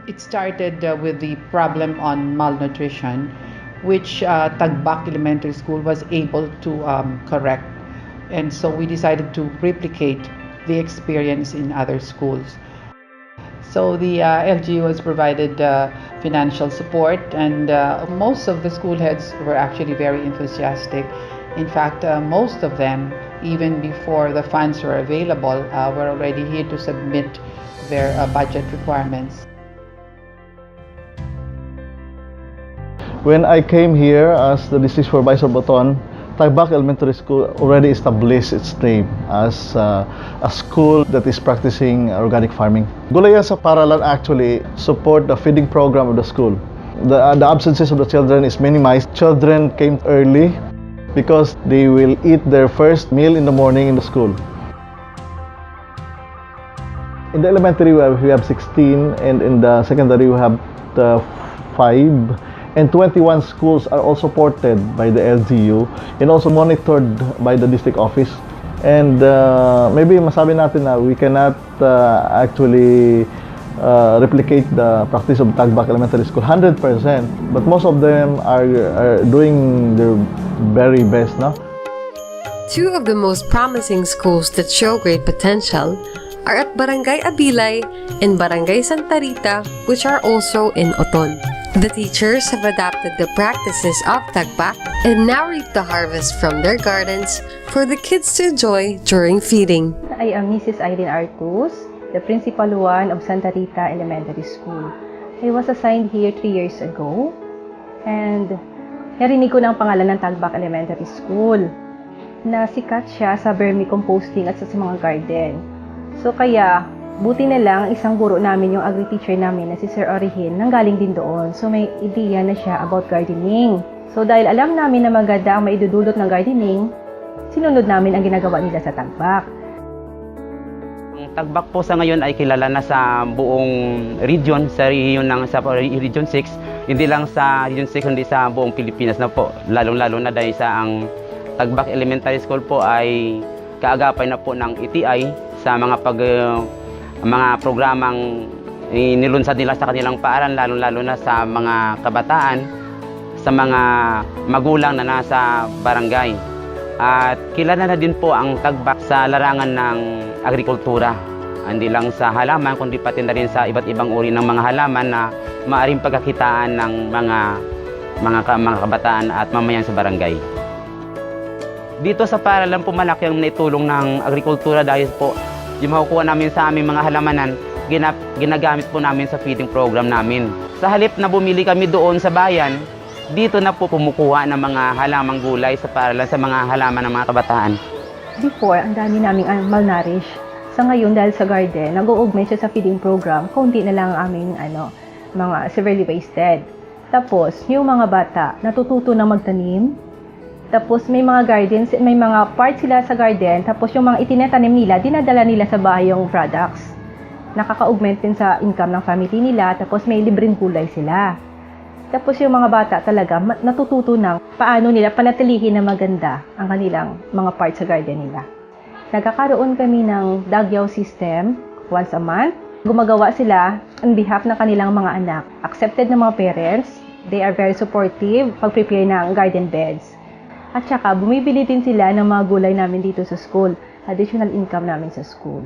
It started with the problem on malnutrition, which Tagbac Elementary School was able to correct. And so we decided to replicate the experience in other schools. So the LGU has provided financial support, and most of the school heads were actually very enthusiastic. In fact, most of them, even before the funds were available, were already here to submit their budget requirements. When I came here as the district supervisor of Oton, Tagbac Elementary School already established its name as a school that is practicing organic farming. Gulayan sa Paaralan actually support the feeding program of the school. The absences of the children is minimized. Children came early because they will eat their first meal in the morning in the school. In the elementary we have 16, and in the secondary we have 5. And 21 schools are all supported by the LGU and also monitored by the district office. And maybe masabi natin na we cannot actually replicate the practice of Tagbac Elementary School 100%, but most of them are doing their very best. No? Two of the most promising schools that show great potential are at Barangay Abilay and Barangay Santa Rita, which are also in Oton. The teachers have adapted the practices of Tagbac and now reap the harvest from their gardens for the kids to enjoy during feeding. I am Mrs. Irene Artus, the Principal 1 of Santa Rita Elementary School. I was assigned here 3 years ago, and narinig ko ng pangalan ng Tagbac Elementary School na sikat siya sa vermicomposting at sa mga garden. So kaya, buti na lang isang guro namin, yung agri-teacher namin na si Sir Orihin, nanggaling din doon. So may idea na siya about gardening. So dahil alam namin na maganda ang maidudulot ng gardening, sinunod namin ang ginagawa nila sa Tagbac. Ang Tagbac po sa ngayon ay kilala na sa buong region, sa Region 6. Hindi lang sa Region 6, hindi sa buong Pilipinas na po. Lalong-lalo na dahil sa ang Tagbac Elementary School po ay kaagapay na po ng ETI sa mga programang nilunsad nila sa kanilang paaralan, lalo-lalo na sa mga kabataan, sa mga magulang na nasa barangay. At kilala na din po ang Tagbac sa larangan ng agrikultura. Hindi lang sa halaman, kundi pati na rin sa iba't ibang uri ng mga halaman na maaaring pagkakitaan ng mga kabataan at mamayan sa barangay. Dito sa paaralan po malaki ang naitulong ng agrikultura dahil po yung makukuha namin sa aming mga halamanan, ginagamit po namin sa feeding program namin. Sa halip na bumili kami doon sa bayan, dito na po pumukuha ng mga halamang gulay sa paaralan sa mga halaman ng mga kabataan. Before, ang dami naming malnourished. Sa ngayon, dahil sa garden, nag-augment siya sa feeding program, kaunti na lang ang aming mga severely wasted. Tapos, yung mga bata, natututo na magtanim. Tapos may mga gardens, may mga parts sila sa garden, tapos yung mga itinatanim nila, dinadala nila sa bahay yung products. Nakaka-augment din sa income ng family nila, tapos may libreng gulay sila. Tapos yung mga bata talaga, natututo na paano nila panatilihin na maganda ang kanilang mga parts sa garden nila. Nagkakaroon kami ng dagyaw system once a month. Gumagawa sila on behalf ng kanilang mga anak. Accepted ng mga parents, they are very supportive pag-prepare ng garden beds. At saka, bumibili din sila ng mga gulay namin dito sa school. Additional income namin sa school.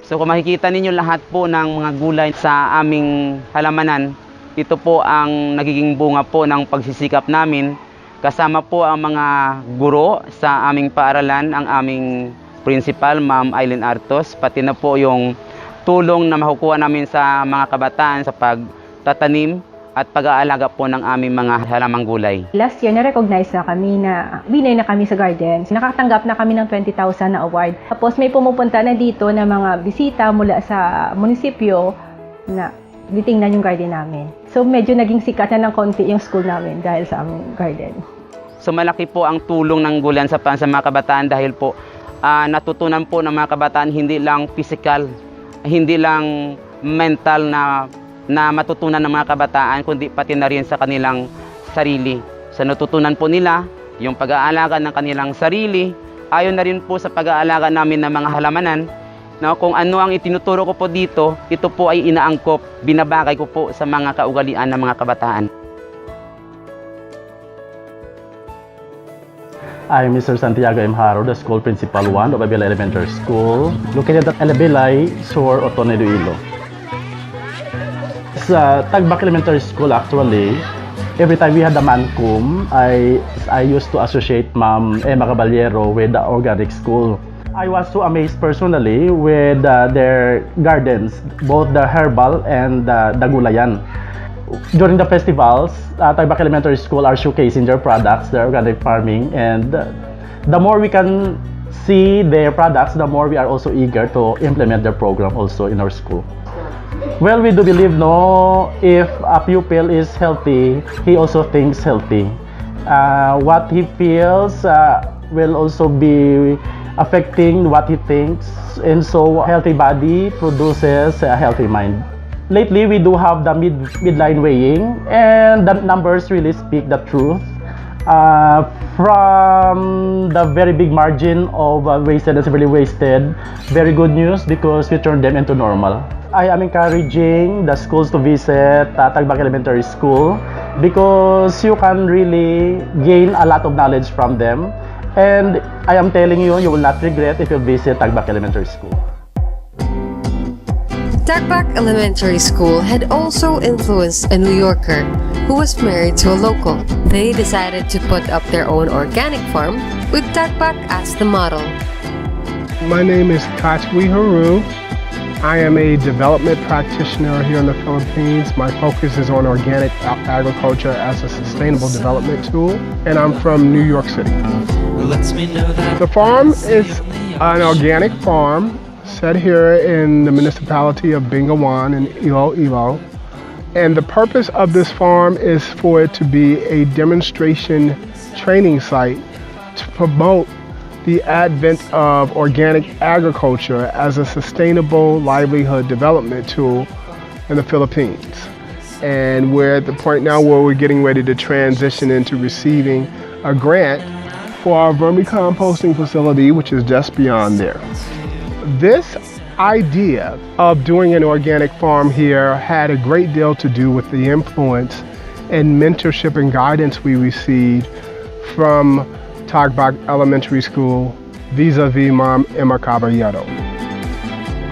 So kung makikita ninyo lahat po ng mga gulay sa aming halamanan, ito po ang nagiging bunga po ng pagsisikap namin. Kasama po ang mga guro sa aming paaralan, ang aming principal, Ma'am Irene Artus, pati na po yung tulong na makukuha namin sa mga kabataan sa pagtatanim at pag-aalaga po ng aming mga halamang gulay. Last year, na-recognize na kami na winner na kami sa gardens. Nakatanggap na kami ng 20,000 na award. Tapos may pumupunta na dito na mga bisita mula sa munisipyo na titingnan yung garden namin. So medyo naging sikat na ng konti yung school namin dahil sa aming garden. So malaki po ang tulong ng Gulayan sa mga kabataan dahil po natutunan po ng mga kabataan hindi lang physical, hindi lang mental na matutunan ng mga kabataan, kundi pati na rin sa kanilang sarili. Sa natutunan po nila, yung pag-aalaga ng kanilang sarili, ayon na rin po sa pag-aalaga namin ng mga halamanan, No, kung ano ang itinuturo ko po dito, ito po ay inaangkop, binabagay ko po sa mga kaugalian ng mga kabataan. I'm Mr. Santiago M. Haro, the school principal 1 of Paaralan Elementary School, located at Alabilay, Sur, Oton, Iloilo. Sa Tagbac Elementary School, actually, every time we had a mancum, I used to associate Ma'am Emma Caballero with the organic school. I was so amazed personally with their gardens, both the herbal and the Gulayan. During the festivals, Tagbac Elementary School are showcasing their products, their organic farming, and the more we can see their products, the more we are also eager to implement their program also in our school. Well, we do believe, no, if a pupil is healthy, he also thinks healthy. What he feels will also be affecting what he thinks, and so a healthy body produces a healthy mind. Lately, we do have the midline weighing, and the numbers really speak the truth. From the very big margin of wasted and severely wasted, very good news because we turned them into normal. I am encouraging the schools to visit Tagbac Elementary School because you can really gain a lot of knowledge from them. And I am telling you, you will not regret if you visit Tagbac Elementary School. Tagbac Elementary School had also influenced a New Yorker who was married to a local. They decided to put up their own organic farm with Tagbac as the model. My name is Kachwi Haru. I am a development practitioner here in the Philippines. My focus is on organic agriculture as a sustainable development tool, and I'm from New York City. The farm is an organic farm set here in the municipality of Binggawan in Iloilo. And the purpose of this farm is for it to be a demonstration training site to promote the advent of organic agriculture as a sustainable livelihood development tool in the Philippines. And we're at the point now where we're getting ready to transition into receiving a grant for our vermicomposting facility, which is just beyond there. This idea of doing an organic farm here had a great deal to do with the influence and mentorship and guidance we received from Tagbac Elementary School vis-a-vis Mom Emma Caballero.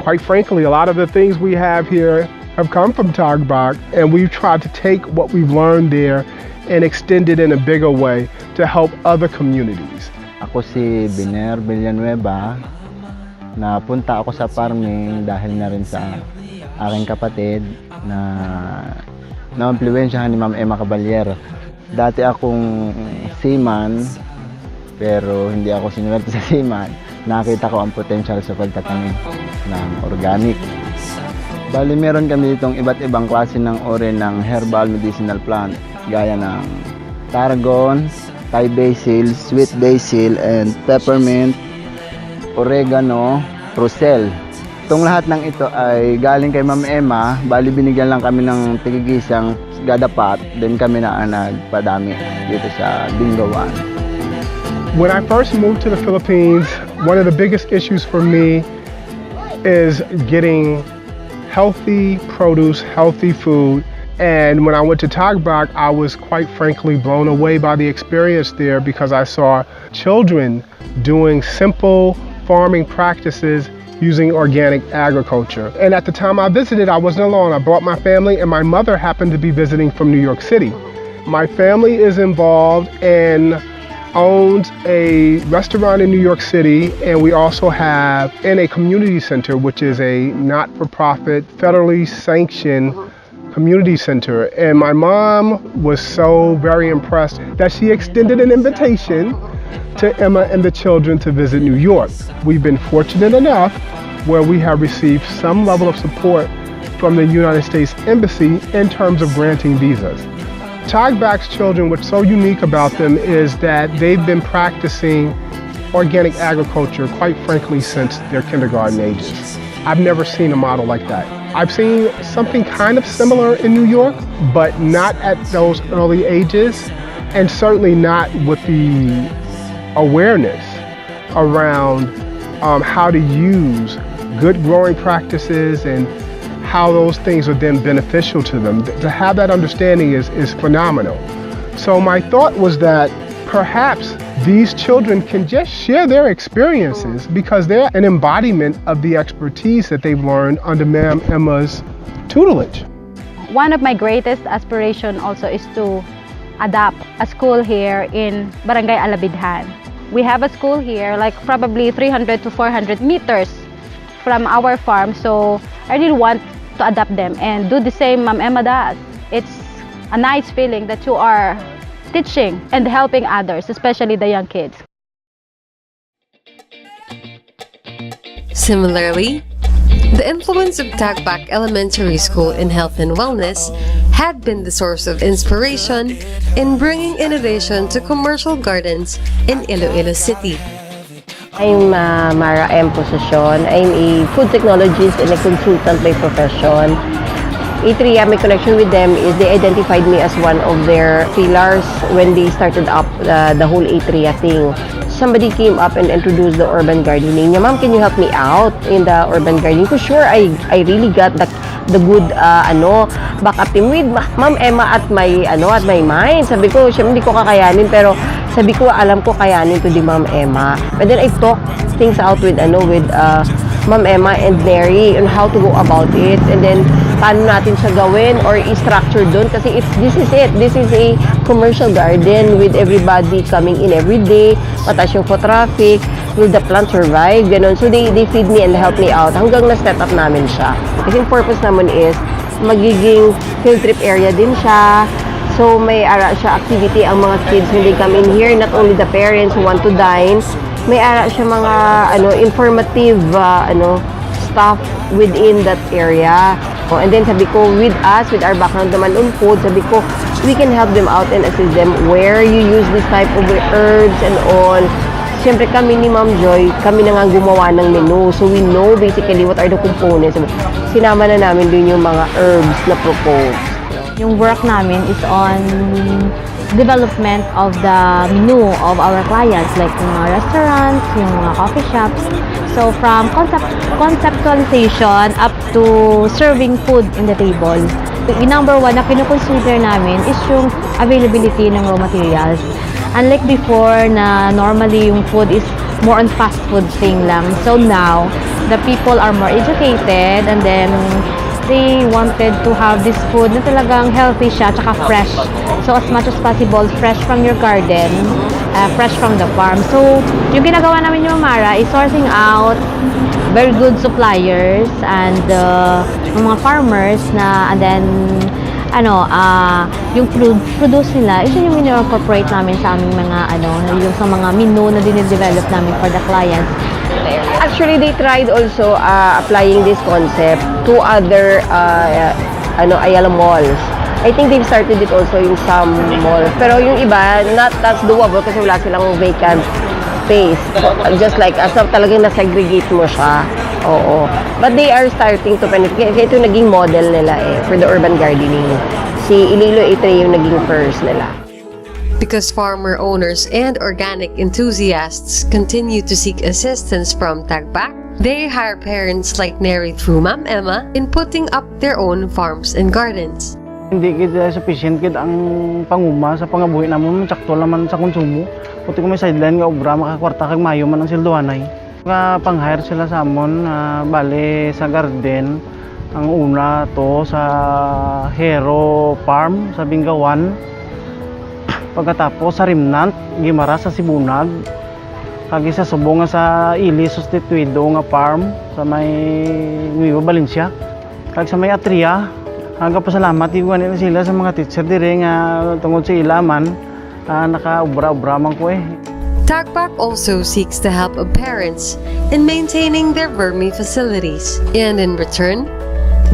Quite frankly, a lot of the things we have here have come from Tagbac, and we've tried to take what we've learned there and extend it in a bigger way to help other communities. Ako si Biner Villanueva. Napunta ako sa farming dahil na rin sa aking kapatid na na-impluwensyahan ni Ma'am Emma Caballero. Dati akong seaman, pero hindi ako sinuwerte sa seaman. Nakita ko ang potential sa pagtatanim ng organic. Bali, meron kami ditong iba't ibang klase ng uri ng herbal medicinal plant, gaya ng tarragon, Thai basil, sweet basil, and peppermint, oregano, rosel. Itong lahat ng ito ay galing kay Ma'am Emma. Bali, binigyan lang kami ng tigigisang gadapat. Then kami na nagpadami dito sa Binggawan. When I first moved to the Philippines, one of the biggest issues for me is getting healthy produce, healthy food. And when I went to Tagbac, I was quite frankly blown away by the experience there because I saw children doing simple farming practices using organic agriculture. And at the time I visited, I wasn't alone. I brought my family, and my mother happened to be visiting from New York City. My family is involved and owns a restaurant in New York City, and we also have in a community center, which is a not-for-profit, federally sanctioned community center. And my mom was so very impressed that she extended an invitation to Emma and the children to visit New York. We've been fortunate enough where we have received some level of support from the United States Embassy in terms of granting visas. Tagbac's children, what's so unique about them is that they've been practicing organic agriculture, quite frankly, since their kindergarten ages. I've never seen a model like that. I've seen something kind of similar in New York, but not at those early ages, and certainly not with the awareness around how to use good growing practices and how those things are then beneficial to them. To have that understanding is phenomenal. So my thought was that perhaps these children can just share their experiences because they're an embodiment of the expertise that they've learned under Ma'am Emma's tutelage. One of my greatest aspiration also is to adapt a school here in Barangay Alabidhan. We have a school here like probably 300 to 400 meters from our farm, so I really want to adapt them and do the same Ma'am Emma does. It's a nice feeling that you are teaching and helping others, especially the young kids. Similarly, the influence of Tagbac Elementary School in health and wellness had been the source of inspiration in bringing innovation to commercial gardens in Iloilo City. I'm Mara M. Posesyon. I'm a food technologist and a consultant by profession. A3, my connection with them is they identified me as one of their pillars when they started up the whole A3 thing. Somebody came up and introduced the urban gardening. Ma'am, can you help me out in the urban gardening? So sure, I really got the good backup team with Ma'am Emma at my mind. Sabi ko, syempre hindi ko kakayanin, pero sabi ko alam ko kayanin to di Ma'am Emma. But then I talked things out with Ma'am Emma and Mary on how to go about it, and then paano natin siya gawin or i-structure doon kasi this is it. This is a commercial garden with everybody coming in every day, mataas yung foot traffic, will the plant survive, ganun. So they feed me and help me out hanggang na-set up namin siya. Kasi yung purpose naman is magiging field trip area din siya. So may ara siya activity ang mga kids when they come in here, not only the parents who want to dine, may ara siya mga informative stuff within that area. And then sabi ko, with us, with our background naman on food, sabi ko, we can help them out and assist them where you use this type of herbs and all. Siyempre kami ni Ma'am Joy, kami na nga gumawa ng menu. So we know basically what are the components. Sinama na namin dun yung mga herbs na proposed. Yung work namin is on development of the menu of our clients, like yung mga restaurants, yung mga coffee shops. So from conceptualization up to serving food in the table. Yung number one na kinukonsider namin is yung availability ng raw materials. Unlike before na normally yung food is more on fast food thing lang. So now, the people are more educated and then they wanted to have this food na talagang healthy siya, tsaka fresh. So as much as possible, fresh from your garden, fresh from the farm. So yung ginagawa namin yung Mara is sourcing out very good suppliers and yung mga farmers na, and then yung produce nila, yun yung incorporate namin sa aming mga yung sa mga menu na dinidevelop namin for the clients. Actually, they tried also applying this concept to other Ayala malls. I think they've started it also in some malls. Pero yung iba, not that's doable kasi wala silang vacant space. Just like talagang na-segregate mo siya. Oo. But they are starting to penetrate. Ito yung naging model nila for the urban gardening. Si Iloilo A3 yung naging first nila. Because farmer owners and organic enthusiasts continue to seek assistance from Tagbac, they hire parents like Neri through Ma'am Emma in putting up their own farms and gardens. Hindi kita sufficient kid ang panguma sa pangabuhi naman, sakto naman sa konsumo. Puti ko may sideline nga obra, makakwarta kag mayo man ang silduhanay. Pang-hire sila sa amon, bale sa garden. Ang una to sa Hero Farm sa Binggawan. Pagkatapos sa Rimnant, Gimara sa Sibunag. Kagi sa Subo nga sa Ili Sustituido nga farm sa may Nueva Valencia. Kag sa may Atria, hanggang pasalamat iguan nila sila sa mga teacher dire nga tungod sa ilaman, naka-ubra-ubra man ko Tagbac also seeks the help of parents in maintaining their vermi facilities, and in return,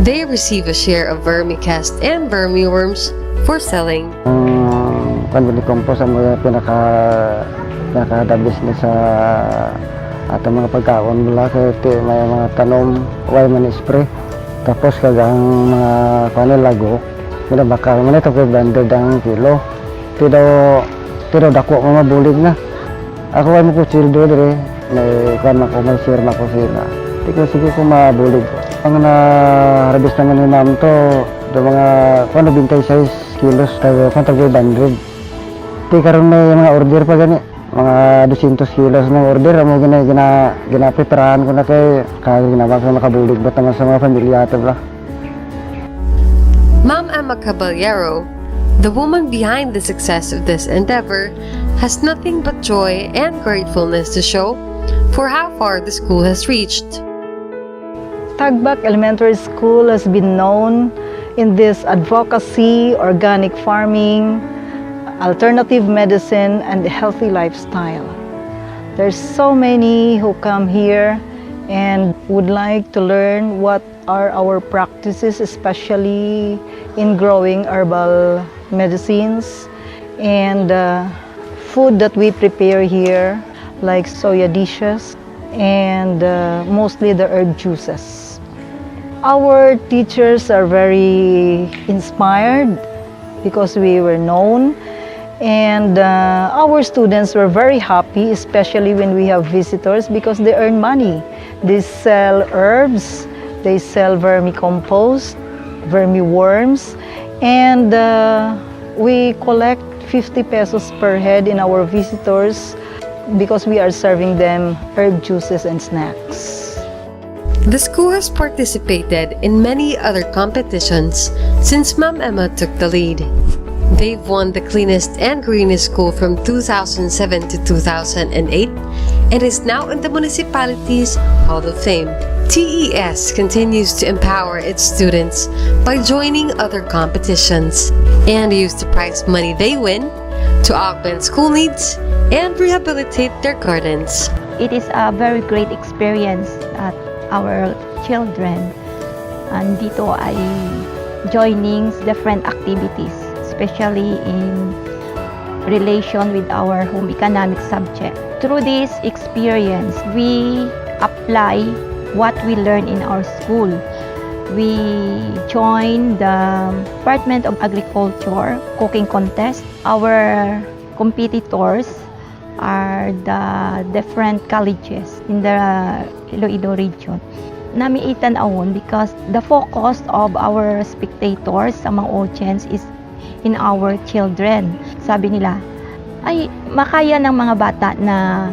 they receive a share of vermicast and vermiworms for selling. Vermicompost ang mga pinaka business sa atong mga pagkaon mula kay may mga tanom way man spray tapos kagang mga kanel lago minabakal man ito ko blended ang kilo tiro dako mga bulig na ako ay mo ko childo dire may kan ako may share na ko sila Sige ko mabulig po. Ang na-harvest naman namin to, mga 26 kilos, tayo 100. Di karon may mga order pa gani, mga 200 kilos ng order, amo gina-preparahan ko na kay ginawa ko makabulig ba naman sa mga pamilya ato ba. Ma'am Emma Caballero, the woman behind the success of this endeavor, has nothing but joy and gratefulness to show for how far the school has reached. Tagbac Elementary School has been known in this advocacy, organic farming, alternative medicine, and healthy lifestyle. There's so many who come here and would like to learn what are our practices, especially in growing herbal medicines and food that we prepare here, like soya dishes and mostly the herb juices. Our teachers are very inspired because we were known, and our students were very happy, especially when we have visitors, because they earn money. They sell herbs, they sell vermicompost, vermiworms, and we collect 50 pesos per head in our visitors because we are serving them herb juices and snacks. The school has participated in many other competitions since Ma'am Emma took the lead. They've won the cleanest and greenest school from 2007 to 2008 and is now in the municipality's Hall of Fame. TES continues to empower its students by joining other competitions and use the prize money they win to augment school needs and rehabilitate their gardens. It is a very great experience at our children, and dito ay joining different activities, especially in relation with our home economic subject. Through this experience, we apply what we learn in our school. We join the Department of Agriculture cooking contest. Our competitors are the different colleges in the Iloilo region. Nami itan-awon because the focus of our spectators, sa mga audience, is in our children. Sabi nila, ay makaya ng mga bata na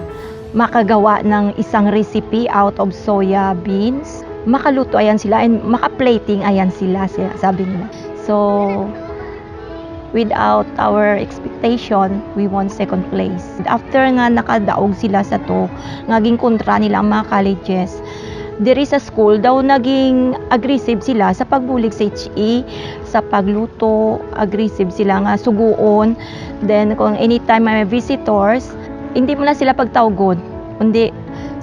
makagawa ng isang recipe out of soya beans. Makaluto ayan sila and maka-plating ayan sila, sabi nila. So, without our expectation, we won second place. After nga nakadaog sila sa to, naging kontra nila ang mga colleges. There is a school daw naging aggressive sila sa pagbulig sa HE, sa pagluto, aggressive sila nga suguon. Then kung anytime may visitors, hindi mo na sila pagtawgon. Kundi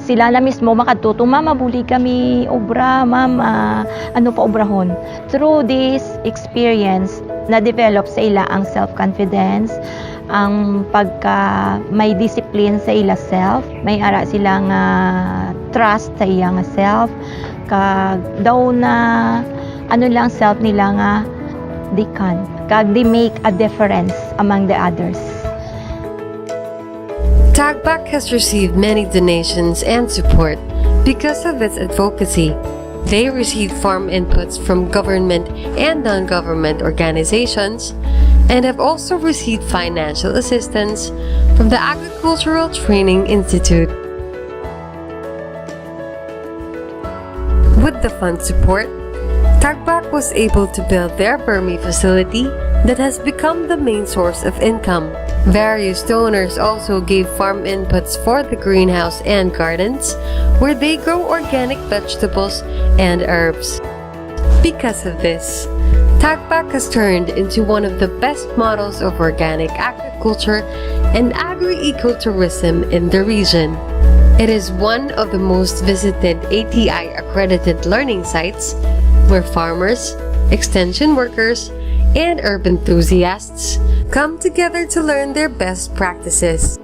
sila na mismo makatuto, mama buli kami obra, mama ano pa obrahon. Through this experience, na-develop sa ila ang self-confidence, ang pagka may discipline sa ila self, may ara silang trust sa iyang self, kag daw na ano lang self nila nga they can, kag they make a difference among the others. Tagbac has received many donations and support because of its advocacy. They receive farm inputs from government and non-government organizations and have also received financial assistance from the Agricultural Training Institute. With the fund support, Tagbac was able to build their vermi facility that has become the main source of income. Various donors also gave farm inputs for the greenhouse and gardens, where they grow organic vegetables and herbs. Because of this, Tagbac has turned into one of the best models of organic agriculture and agri-ecotourism in the region. It is one of the most visited ATI-accredited learning sites where farmers, extension workers, and herb enthusiasts come together to learn their best practices.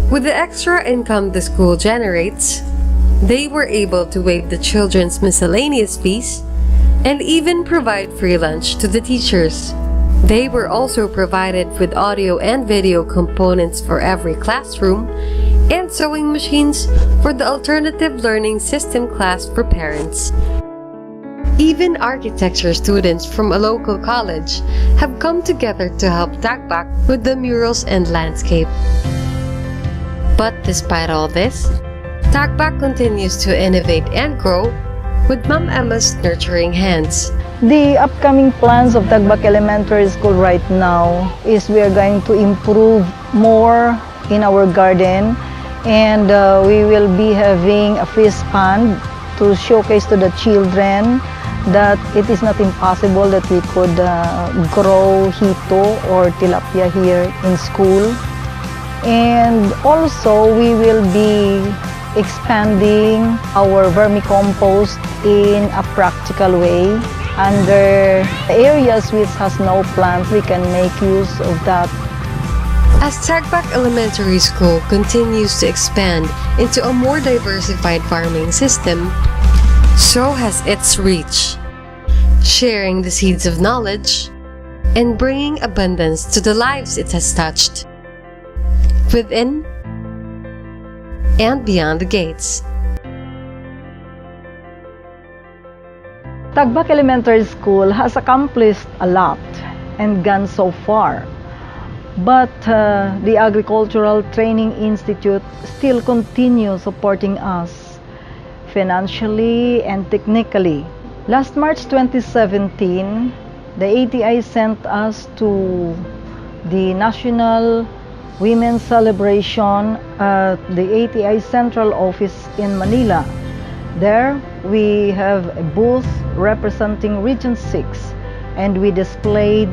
With the extra income the school generates, they were able to waive the children's miscellaneous fees and even provide free lunch to the teachers. They were also provided with audio and video components for every classroom and sewing machines for the alternative learning system class for parents. Even architecture students from a local college have come together to help Tagbac with the murals and landscape. But despite all this, Tagbac continues to innovate and grow with Ma'am Emma's nurturing hands. The upcoming plans of Tagbac Elementary School right now is we are going to improve more in our garden, and we will be having a fish pond to showcase to the children that it is not impossible that we could grow hito or tilapia here in school. And also we will be expanding our vermicompost in a practical way. Under areas which has no plant, we can make use of that. As Tagbac Elementary School continues to expand into a more diversified farming system, so has its reach, sharing the seeds of knowledge and bringing abundance to the lives it has touched, within and beyond the gates. Tagbac Elementary School has accomplished a lot and gone so far, but the Agricultural Training Institute still continues supporting us financially and technically. Last March 2017, the ATI sent us to the National Women's Celebration at the ATI Central Office in Manila. There, we have a booth representing Region 6, and we displayed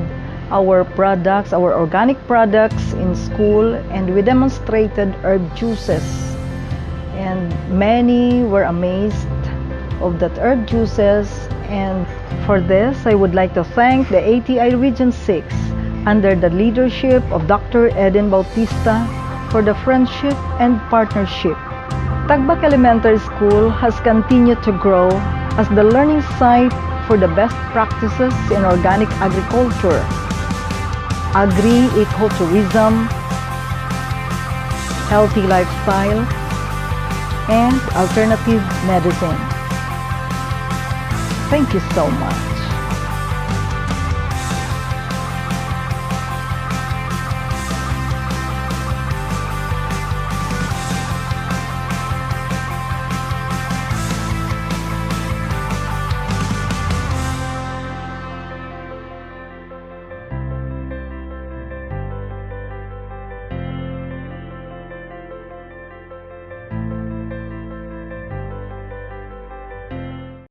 our products, our organic products in school, and we demonstrated herb juices. And many were amazed of that herb juices, and for this, I would like to thank the ATI Region 6 under the leadership of Dr. Eden Bautista for the friendship and partnership. Tagbac Elementary School has continued to grow as the learning site for the best practices in organic agriculture, agri-ecotourism, healthy lifestyle, and alternative medicine. Thank you so much.